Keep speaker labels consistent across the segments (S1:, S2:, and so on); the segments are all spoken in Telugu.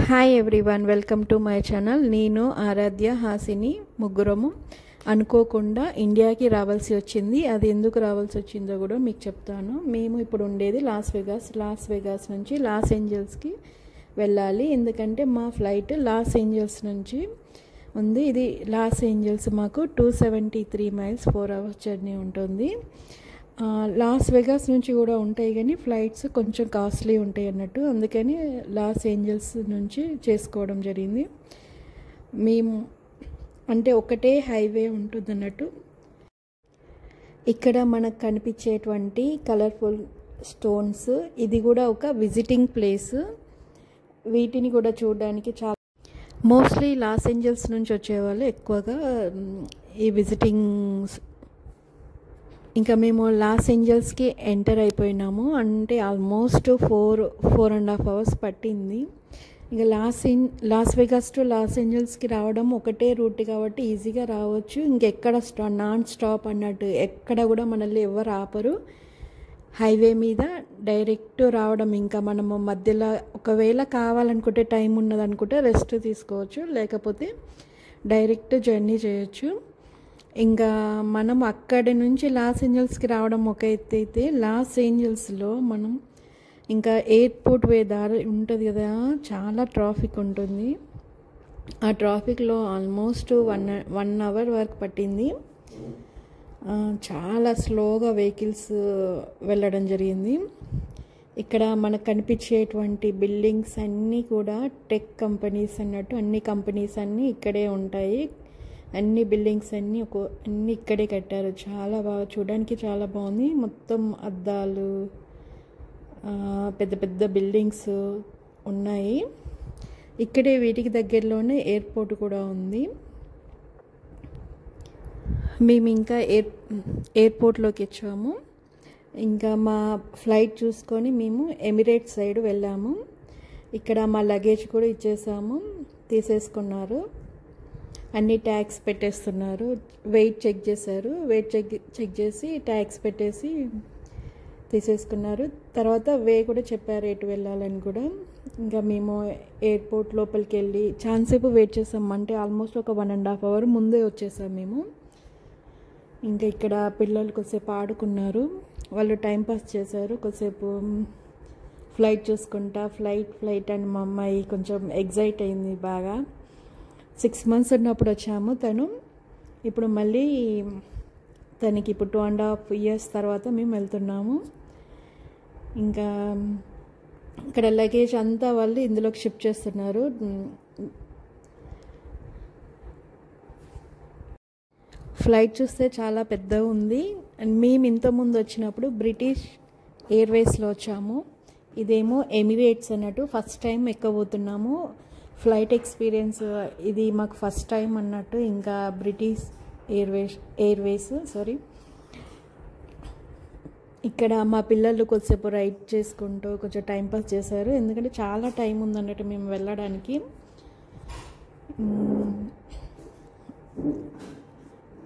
S1: Hi everyone, welcome to my channel. నేను ఆరాధ్య హాసిని ముగ్గురము అనుకోకుండా ఇండియాకి రావాల్సి వచ్చింది. అది ఎందుకు రావాల్సి వచ్చిందో కూడా మీకు చెప్తాను. మేము ఇప్పుడు ఉండేది లాస్ వెగాస్ నుంచి లాస్ ఏంజల్స్కి వెళ్ళాలి. ఎందుకంటే మా ఫ్లైట్ లాస్ ఏంజల్స్ నుంచి ఉంది. ఇది లాస్ ఏంజల్స్ మాకు 273 మైల్స్ 4 hours జర్నీ ఉంటుంది. లాస్ వెగాస్ నుంచి కూడా ఉంటాయి, కానీ ఫ్లైట్స్ కొంచెం కాస్ట్లీ ఉంటాయి అన్నట్టు. అందుకని లాస్ ఏంజల్స్ నుంచి చేసుకోవడం జరిగింది. మేము అంటే ఒకటే హైవే ఉంటుంది అన్నట్టు. ఇక్కడ మనకు కనిపించేటువంటి కలర్ఫుల్ స్టోన్స్, ఇది కూడా ఒక విజిటింగ్ ప్లేస్. వీటిని కూడా చూడడానికి చాలా మోస్ట్లీ లాస్ ఏంజల్స్ నుంచి వచ్చేవాళ్ళు ఎక్కువగా ఈ విజిటింగ్. ఇంకా మేము లాస్ ఏంజల్స్కి ఎంటర్ అయిపోయినాము. అంటే ఆల్మోస్ట్ 4.5 hours పట్టింది. ఇంకా లాస్ వెగాస్ టు లాస్ ఏంజల్స్కి రావడం ఒకటే రూట్ కాబట్టి ఈజీగా రావచ్చు. ఇంకెక్కడ నాన్ స్టాప్ అన్నట్టు ఎక్కడ కూడా మనల్ని ఎవరు ఆపరు. హైవే మీద డైరెక్ట్ రావడం. ఇంకా మనము మధ్యలో ఒకవేళ కావాలనుకుంటే టైం ఉన్నదనుకుంటే రెస్ట్ తీసుకోవచ్చు, లేకపోతే డైరెక్ట్ జర్నీ చేయొచ్చు. ఇంకా మనం అక్కడి నుంచి లాస్ ఏంజల్స్కి రావడం ఒక ఎత్తు అయితే, లాస్ ఏంజల్స్లో మనం ఇంకా ఎయిర్పోర్ట్ వే దారి ఉంటుంది కదా, చాలా ట్రాఫిక్ ఉంటుంది. ఆ ట్రాఫిక్లో ఆల్మోస్ట్ 1 hour వరకు పట్టింది. చాలా స్లోగా వెహికల్స్ వెళ్ళడం జరిగింది. ఇక్కడ మనకు కనిపించేటువంటి బిల్డింగ్స్ అన్నీ కూడా టెక్ కంపెనీస్ అన్నట్టు. అన్ని కంపెనీస్ అన్నీ ఇక్కడే ఉంటాయి. అన్ని బిల్డింగ్స్ అన్నీ ఇక్కడే కట్టారు. చాలా బాగా చూడడానికి చాలా బాగుంది. మొత్తం అద్దాలు, పెద్ద పెద్ద బిల్డింగ్స్ ఉన్నాయి. ఇక్కడే వీటికి దగ్గరలోనే ఎయిర్పోర్ట్ కూడా ఉంది. మేము ఇంకా ఎయిర్పోర్ట్లోకి వచ్చాము. ఇంకా మా ఫ్లైట్ చూసుకొని మేము ఎమిరేట్స్ సైడ్ వెళ్ళాము. ఇక్కడ మా లగేజ్ కూడా ఇచ్చేసాము, తీసేసుకున్నారు. అన్ని ట్యాగ్స్ పెట్టేస్తున్నారు. వెయిట్ చెక్ చేశారు. వెయిట్ చెక్ చేసి ట్యాగ్స్ పెట్టేసి తీసేసుకున్నారు. తర్వాత వే కూడా చెప్పారు ఎటు వెళ్ళాలని కూడా. ఇంకా మేము ఎయిర్పోర్ట్ లోపలికి వెళ్ళి చాలాసేపు వెయిట్ చేసాం. అంటే ఆల్మోస్ట్ ఒక 1.5 hour ముందే వచ్చేసాం మేము. ఇంకా ఇక్కడ పిల్లలు కొద్దిసేపు ఆడుకున్నారు, వాళ్ళు టైంపాస్ చేశారు. కొద్దిసేపు ఫ్లైట్ చూసుకుంటా ఫ్లైట్ అని మా అమ్మాయి కొంచెం ఎగ్జైట్ అయింది బాగా. 6 months ఉన్నప్పుడు వచ్చాము. ఇప్పుడు మళ్ళీ తనకి ఇప్పుడు 2.5 years తర్వాత మేము వెళ్తున్నాము. ఇంకా ఇక్కడ లగేజ్ అంతా వాళ్ళు ఇందులోకి షిఫ్ట్ చేస్తున్నారు. ఫ్లైట్ చూస్తే చాలా పెద్దగా ఉంది. మేము ఇంతకుముందు వచ్చినప్పుడు బ్రిటిష్ ఎయిర్వేస్లో వచ్చాము. ఇదేమో ఎమిరేట్స్ అన్నట్టు. ఫస్ట్ టైం ఎక్కబోతున్నాము. ఫ్లైట్ ఎక్స్పీరియన్స్ ఇది మాకు ఫస్ట్ టైం అన్నట్టు. ఇంకా బ్రిటిష్ ఎయిర్వేస్ ఇక్కడ మా పిల్లలు కొద్దిసేపు రైడ్ చేసుకుంటూ కొంచెం టైంపాస్ చేశారు. ఎందుకంటే చాలా టైం ఉందన్నట్టు మేము వెళ్ళడానికి.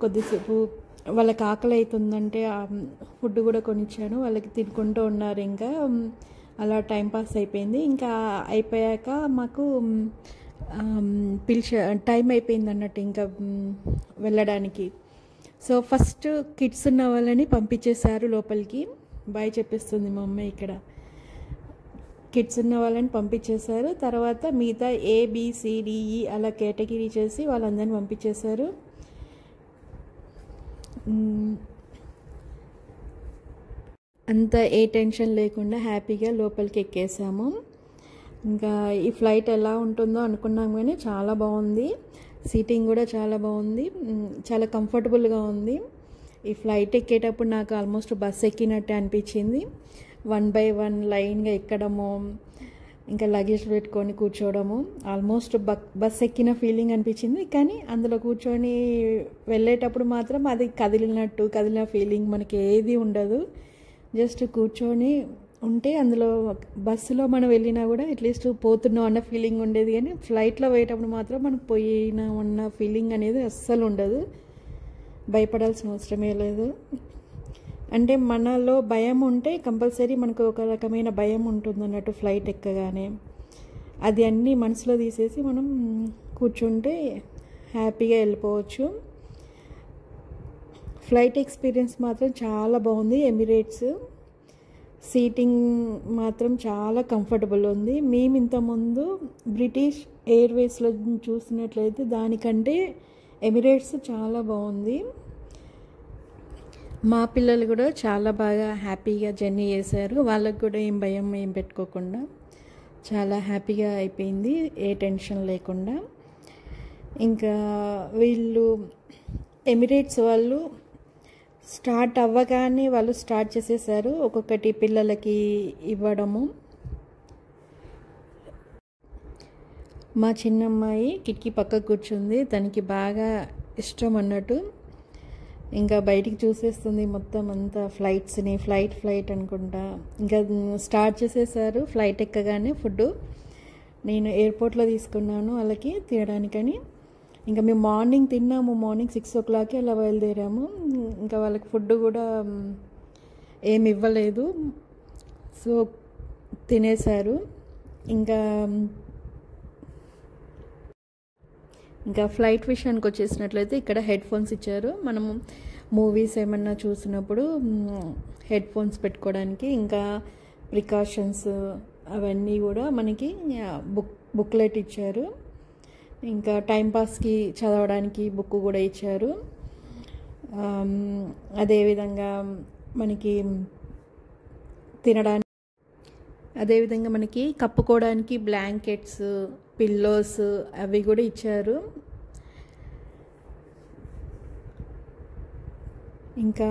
S1: కొద్దిసేపు వాళ్ళకి ఆకలి అవుతుందంటే ఫుడ్ కూడా కొనిచ్చాను. వాళ్ళకి తినుకుంటూ ఉన్నారు. ఇంకా అలా టైంపాస్ అయిపోయింది. ఇంకా అయిపోయాక మాకు టైం అయిపోయింది అన్నట్టు ఇంకా వెళ్ళడానికి. సో ఫస్ట్ కిడ్స్ ఉన్న వాళ్ళని పంపించేశారు లోపలికి. బాయ్ చెప్పేస్తుంది మా అమ్మాయి. ఇక్కడ కిడ్స్ ఉన్న వాళ్ళని పంపించేశారు. తర్వాత మిగతా ABCDE అలా కేటగిరీ చేసి వాళ్ళందరినీ పంపించేశారు. అంత ఏ టెన్షన్ లేకుండా హ్యాపీగా లోపలికి ఎక్కేసాము. ఇంకా ఈ ఫ్లైట్ ఎలా ఉంటుందో అనుకున్నాం, కానీ చాలా బాగుంది. సీటింగ్ కూడా చాలా బాగుంది, చాలా కంఫర్టబుల్గా ఉంది. ఈ ఫ్లైట్ ఎక్కేటప్పుడు నాకు ఆల్మోస్ట్ బస్ ఎక్కినట్టే అనిపించింది. 1 by 1 లైన్గా ఎక్కడము, ఇంకా లగేజ్ పెట్టుకొని కూర్చోవడము, ఆల్మోస్ట్ బస్ ఎక్కిన ఫీలింగ్ అనిపించింది. కానీ అందులో కూర్చొని వెళ్ళేటప్పుడు మాత్రం అది కదిలిన ఫీలింగ్ మనకి ఏది ఉండదు. జస్ట్ కూర్చొని ఉంటే అందులో బస్సులో మనం వెళ్ళినా కూడా అట్లీస్ట్ పోతున్నాం అన్న ఫీలింగ్ ఉండేది. కానీ ఫ్లైట్లో పోయేటప్పుడు మాత్రం మనకు పోయినా ఉన్న ఫీలింగ్ అనేది అస్సలు ఉండదు. భయపడాల్సిన అవసరమే లేదు. అంటే మనలో భయం ఉంటే కంపల్సరీ మనకు ఒక రకమైన భయం ఉంటుంది అన్నట్టు ఫ్లైట్ ఎక్కగానే. అది అన్నీ మనసులో తీసేసి మనం కూర్చుంటే హ్యాపీగా వెళ్ళిపోవచ్చు. ఫ్లైట్ ఎక్స్పీరియన్స్ మాత్రం చాలా బాగుంది. ఎమిరేట్స్ సీటింగ్ మాత్రం చాలా కంఫర్టబుల్ ఉంది. మేము ఇంతకుముందు బ్రిటిష్ ఎయిర్వేస్లో చూసినట్లయితే దానికంటే ఎమిరేట్స్ చాలా బాగుంది. మా పిల్లలు కూడా చాలా బాగా హ్యాపీగా జర్నీ చేశారు. వాళ్ళకు కూడా ఏం భయం ఏం పెట్టుకోకుండా చాలా హ్యాపీగా అయిపోయింది, ఏ టెన్షన్ లేకుండా. ఇంకా వీళ్ళు ఎమిరేట్స్ వాళ్ళు స్టార్ట్ అవ్వగానే వాళ్ళు స్టార్ట్ చేసేసారు ఒక్కొక్కటి పిల్లలకి ఇవ్వడము. మా చిన్నమ్మాయి కిటికీ పక్కకు కూర్చుంది, తనకి బాగా ఇష్టం అన్నట్టు. ఇంకా బయటికి చూసేస్తుంది మొత్తం అంతా ఫ్లైట్స్ని. ఫ్లైట్ అనుకుంటా. ఇంకా స్టార్ట్ చేసేసారు ఫ్లైట్ ఎక్కగానే ఫుడ్. నేను ఎయిర్పోర్ట్లో తీసుకున్నాను వాళ్ళకి తినడానికని. ఇంకా మేము మార్నింగ్ తిన్నాము, మార్నింగ్ 6 o'clock అలా బయలుదేరాము. ఇంకా వాళ్ళకి ఫుడ్ కూడా ఏమి ఇవ్వలేదు, సో తినేశారు. ఇంకా ఫ్లైట్ విషయానికి వచ్చేసినట్లయితే ఇక్కడ హెడ్ ఫోన్స్ ఇచ్చారు. మనము మూవీస్ ఏమన్నా చూసినప్పుడు హెడ్ ఫోన్స్ పెట్టుకోవడానికి, ఇంకా ప్రికాషన్స్ అవన్నీ కూడా మనకి బుక్లెట్ ఇచ్చారు. ఇంకా టైంపాస్కి చదవడానికి బుక్ కూడా ఇచ్చారు. అదేవిధంగా మనకి తినడానికి, అదేవిధంగా మనకి కప్పుకోవడానికి బ్లాంకెట్స్, పిల్లోస్ అవి కూడా ఇచ్చారు. ఇంకా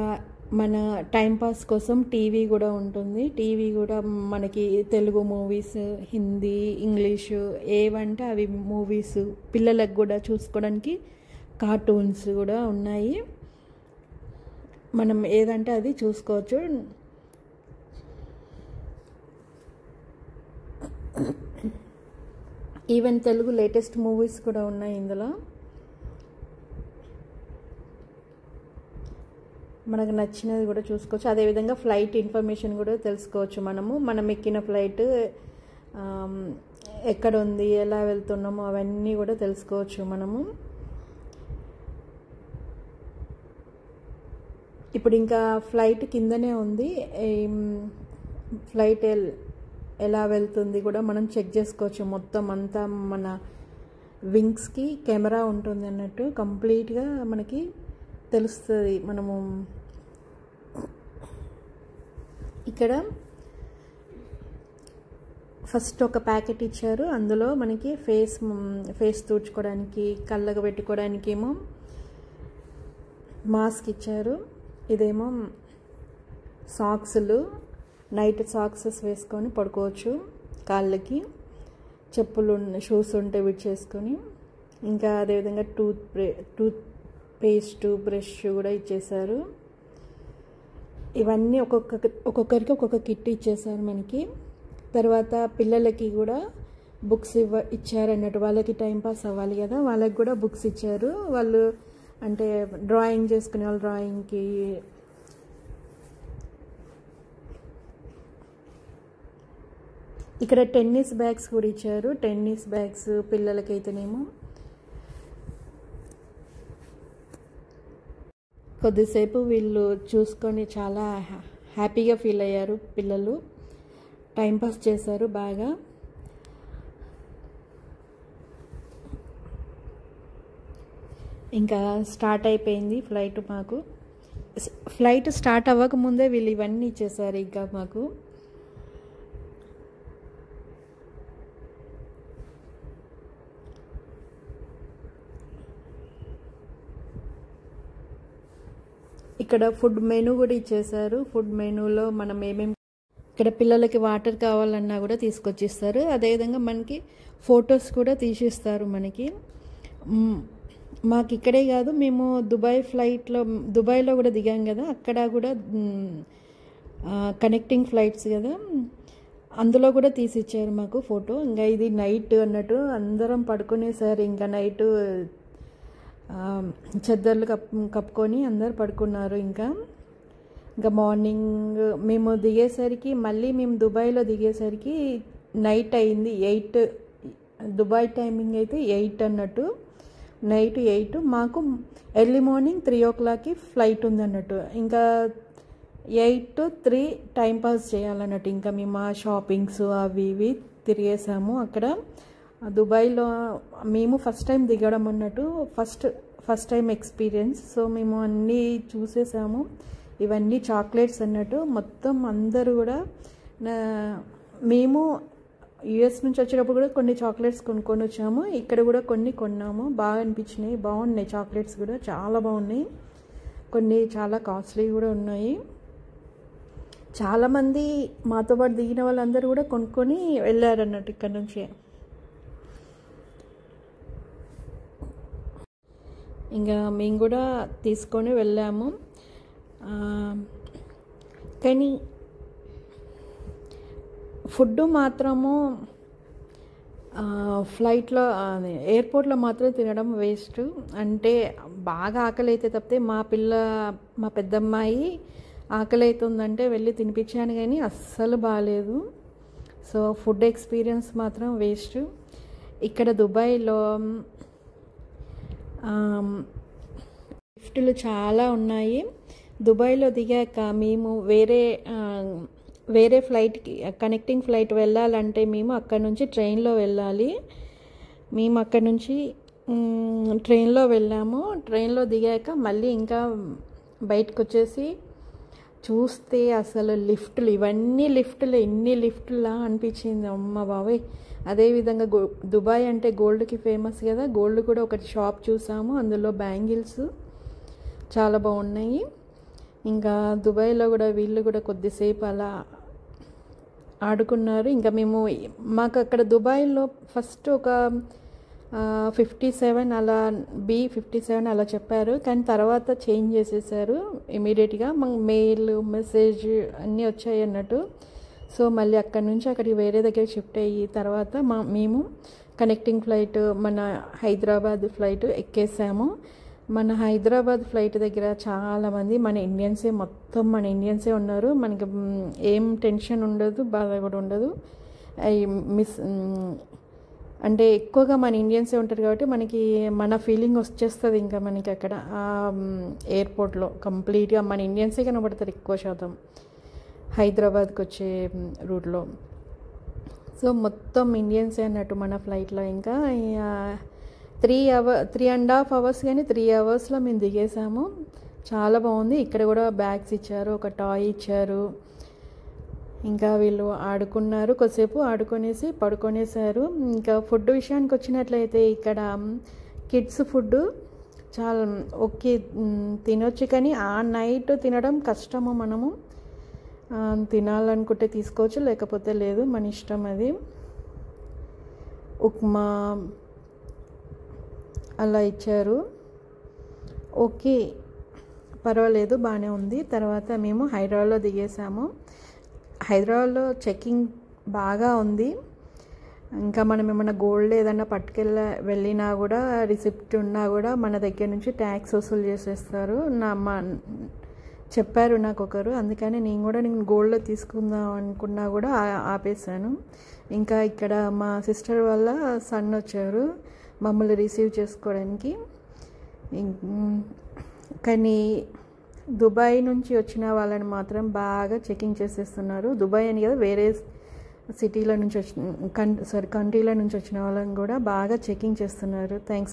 S1: మన టైంపాస్ కోసం టీవీ కూడా ఉంటుంది. టీవీ కూడా మనకి తెలుగు మూవీస్, హిందీ, ఇంగ్లీషు ఏవంటే అవి మూవీస్, పిల్లలకు కూడా చూసుకోవడానికి కార్టూన్స్ కూడా ఉన్నాయి. మనం ఏదంటే అది చూసుకోవచ్చు. ఈవెన్ తెలుగు లేటెస్ట్ మూవీస్ కూడా ఉన్నాయి ఇందులో. మనకు నచ్చినది కూడా చూసుకోవచ్చు. అదేవిధంగా ఫ్లైట్ ఇన్ఫర్మేషన్ కూడా తెలుసుకోవచ్చు. మనం ఎక్కిన ఫ్లైట్ ఎక్కడ ఉంది, ఎలా వెళ్తున్నామో అవన్నీ కూడా తెలుసుకోవచ్చు మనము. ఇప్పుడు ఇంకా ఫ్లైట్ కిందనే ఉంది. ఫ్లైట్ ఎలా వెళ్తుంది కూడా మనం చెక్ చేసుకోవచ్చు. మొత్తం అంతా మన వింగ్స్కి కెమెరా ఉంటుంది అన్నట్టు, కంప్లీట్గా మనకి తెలుస్తుంది. మనము ఇక్కడ ఫస్ట్ ఒక ప్యాకెట్ ఇచ్చారు. అందులో మనకి ఫేస్ తుడుచుకోవడానికి, కళ్ళకు పెట్టుకోవడానికి ఏమో మాస్క్ ఇచ్చారు. ఇదేమో సాక్స్లు, నైట్ సాక్సెస్ వేసుకొని పడుకోవచ్చు. కాళ్ళకి చెప్పులు, షూస్ ఉంటే విడి చేసుకొని. ఇంకా అదేవిధంగా టూత్ పేస్ట్, బ్రష్ కూడా ఇచ్చేసారు. ఇవన్నీ ఒక్కొక్కరికి ఒక్కొక్క కిట్ ఇచ్చేసారు మనకి. తర్వాత పిల్లలకి కూడా బుక్స్ ఇచ్చారన్నట్టు. వాళ్ళకి టైంపాస్ అవ్వాలి కదా, వాళ్ళకి కూడా బుక్స్ ఇచ్చారు. వాళ్ళు అంటే డ్రాయింగ్ చేసుకునే వాళ్ళు డ్రాయింగ్కి, ఇక్కడ టెన్నిస్ బ్యాగ్స్ కూడా ఇచ్చారు. టెన్నిస్ బ్యాగ్స్ పిల్లలకైతేనేమో. కొద్దిసేపు వీళ్ళు చూసుకొని చాలా హ్యాపీగా ఫీల్ అయ్యారు. పిల్లలు టైంపాస్ చేశారు బాగా. ఇంకా స్టార్ట్ అయిపోయింది ఫ్లైట్. మాకు ఫ్లైట్ స్టార్ట్ అవ్వకముందే వీళ్ళు ఇవన్నీ ఇచ్చేసారు ఇంకా మాకు. ఇక్కడ ఫుడ్ మెనూ కూడా ఇచ్చేసారు. ఫుడ్ మెనూలో మనం ఏమేమి, ఇక్కడ పిల్లలకి వాటర్ కావాలన్నా కూడా తీసుకొచ్చిస్తారు. అదేవిధంగా మనకి ఫొటోస్ కూడా తీసిస్తారు మనకి. మాకు ఇక్కడే కాదు, మేము దుబాయ్లో కూడా దిగాం కదా, అక్కడ కూడా కనెక్టింగ్ ఫ్లైట్స్ కదా, అందులో కూడా తీసిచ్చారు మాకు ఫోటో. ఇంకా ఇది నైట్ అన్నట్టు అందరం పడుకునేసారి. ఇంకా నైట్ చెద్దర్లు కప్పుకొని అందరు పడుకున్నారు. ఇంకా మార్నింగ్ మేము దిగేసరికి, మళ్ళీ మేము దుబాయ్లో దిగేసరికి నైట్ అయింది. దుబాయ్ టైమింగ్ అయితే 8 అన్నట్టు, నైట్ 8. మాకు ఎర్లీ మార్నింగ్ 3 o'clockకి ఫ్లైట్ ఉందన్నట్టు. ఇంకా 8 to 3 టైంపాస్ చేయాలన్నట్టు. ఇంకా మేము ఆ షాపింగ్స్ అవి ఇవి తిరిగేసాము అక్కడ దుబాయ్లో. మేము ఫస్ట్ టైం దిగడం అన్నట్టు, ఫస్ట్ టైం ఎక్స్పీరియన్స్. సో మేము అన్నీ చూసేసాము. ఇవన్నీ చాక్లెట్స్ అన్నట్టు. మొత్తం అందరూ కూడా మేము యుఎస్ నుంచి వచ్చేటప్పుడు కూడా కొన్ని చాక్లెట్స్ కొనుక్కొని వచ్చాము. ఇక్కడ కూడా కొన్ని కొన్నాము. బాగా అనిపించినాయి, బాగున్నాయి చాక్లెట్స్ కూడా, చాలా బాగున్నాయి. కొన్ని చాలా కాస్ట్లీ కూడా ఉన్నాయి. చాలామంది మాతో పాటు దిగిన వాళ్ళందరూ కూడా కొనుక్కొని వెళ్ళారన్నట్టు ఇక్కడ నుంచి. ఇంకా మేము కూడా తీసుకొని వెళ్ళాము. కానీ ఫుడ్ మాత్రము ఫ్లైట్లో ఎయిర్పోర్ట్లో మాత్రం తినడం వేస్ట్. అంటే బాగా ఆకలి అయితే తప్పితే మా పెద్దమ్మాయి ఆకలి అవుతుందంటే వెళ్ళి తినిపించాను కానీ అస్సలు బాగాలేదు. సో ఫుడ్ ఎక్స్పీరియన్స్ మాత్రం వేస్ట్. ఇక్కడ దుబాయ్లో లిఫ్టులు చాలా ఉన్నాయి. దుబాయ్లో దిగాక మేము వేరే ఫ్లైట్కి, కనెక్టింగ్ ఫ్లైట్ వెళ్ళాలంటే మేము అక్కడ నుంచి ట్రైన్లో వెళ్ళాలి. మేము అక్కడ నుంచి ట్రైన్లో వెళ్ళాము. ట్రైన్లో దిగాక మళ్ళీ ఇంకా బయటకు వచ్చేసి చూస్తే అసలు లిఫ్టులు, ఇవన్నీ లిఫ్టులు, ఎన్ని లిఫ్టులా అనిపించింది అమ్మ బాబాయ్. అదేవిధంగా దుబాయ్ అంటే గోల్డ్కి ఫేమస్ కదా, గోల్డ్ కూడా ఒకటి షాప్ చూసాము. అందులో బ్యాంగిల్స్ చాలా బాగున్నాయి. ఇంకా దుబాయ్లో కూడా వీళ్ళు కూడా కొద్దిసేపు అలా ఆడుకున్నారు. ఇంకా మాకు అక్కడ దుబాయ్లో ఫస్ట్ ఒక 57 అలా B57 అలా చెప్పారు. కానీ తర్వాత చేంజ్ చేసేసారు ఇమీడియట్గా. మాకు మెయిల్ మెసేజ్ అన్నీ వచ్చాయి అన్నట్టు. సో మళ్ళీ అక్కడి నుంచి అక్కడికి వేరే దగ్గరికి షిఫ్ట్ అయ్యి తర్వాత మేము కనెక్టింగ్ ఫ్లైట్ మన హైదరాబాద్ ఫ్లైట్ ఎక్కేసాము. మన హైదరాబాద్ ఫ్లైట్ దగ్గర చాలామంది మన ఇండియన్సే, మొత్తం మన ఇండియన్సే ఉన్నారు. మనకి ఏం టెన్షన్ ఉండదు, బాధ కూడా ఉండదు. అంటే ఎక్కువగా మన ఇండియన్సే ఉంటారు కాబట్టి మనకి మన ఫీలింగ్ వచ్చేస్తుంది. ఇంకా మనకి అక్కడ ఎయిర్పోర్ట్లో కంప్లీట్గా మన ఇండియన్సే కనబడతారు ఎక్కువ శాతం హైదరాబాద్కి వచ్చే రూట్లో. సో మొత్తం ఇండియన్సే అన్నట్టు మన ఫ్లైట్లో. ఇంకా 3.5 hours కానీ 3 hours మేము దిగేసాము. చాలా బాగుంది. ఇక్కడ కూడా బ్యాగ్స్ ఇచ్చారు, ఒక టాయ్ ఇచ్చారు. ఇంకా వీళ్ళు ఆడుకున్నారు, కొద్దిసేపు ఆడుకొనేసి పడుకొనేసారు. ఇంకా ఫుడ్ విషయానికి వచ్చినట్లయితే ఇక్కడ కిడ్స్ ఫుడ్ చాలా ఓకే, తినొచ్చు. కానీ ఆ నైట్ తినడం కష్టము. మనము తినాలనుకుంటే తీసుకోవచ్చు, లేకపోతే లేదు, మన ఇష్టం అది. ఉప్మా అలా ఇచ్చారు. ఓకే, పర్వాలేదు, బాగానే ఉంది. తర్వాత మేము హైదరాబాద్లో దిగేసాము. హైదరాబాద్లో చెకింగ్ బాగా ఉంది. ఇంకా మనం ఏమైనా గోల్డ్ ఏదన్నా వెళ్ళినా కూడా రిసిప్ట్ ఉన్నా కూడా మన దగ్గర నుంచి ట్యాక్స్ వసూలు చేసేస్తారు. చెప్పారు నాకు ఒకరు. అందుకని నేను గోల్డ్లో తీసుకుందాం అనుకున్నా కూడా ఆపేశాను. ఇంకా ఇక్కడ మా సిస్టర్ వాళ్ళ సన్ వచ్చారు మమ్మల్ని రిసీవ్ చేసుకోవడానికి. కానీ దుబాయ్ నుంచి వచ్చిన వాళ్ళని మాత్రం బాగా చెకింగ్ చేసేస్తున్నారు. దుబాయ్ అని కదా, వేరే సిటీల నుంచి కంట్రీల నుంచి వచ్చిన వాళ్ళని కూడా బాగా చెకింగ్ చేస్తున్నారు. థ్యాంక్స్.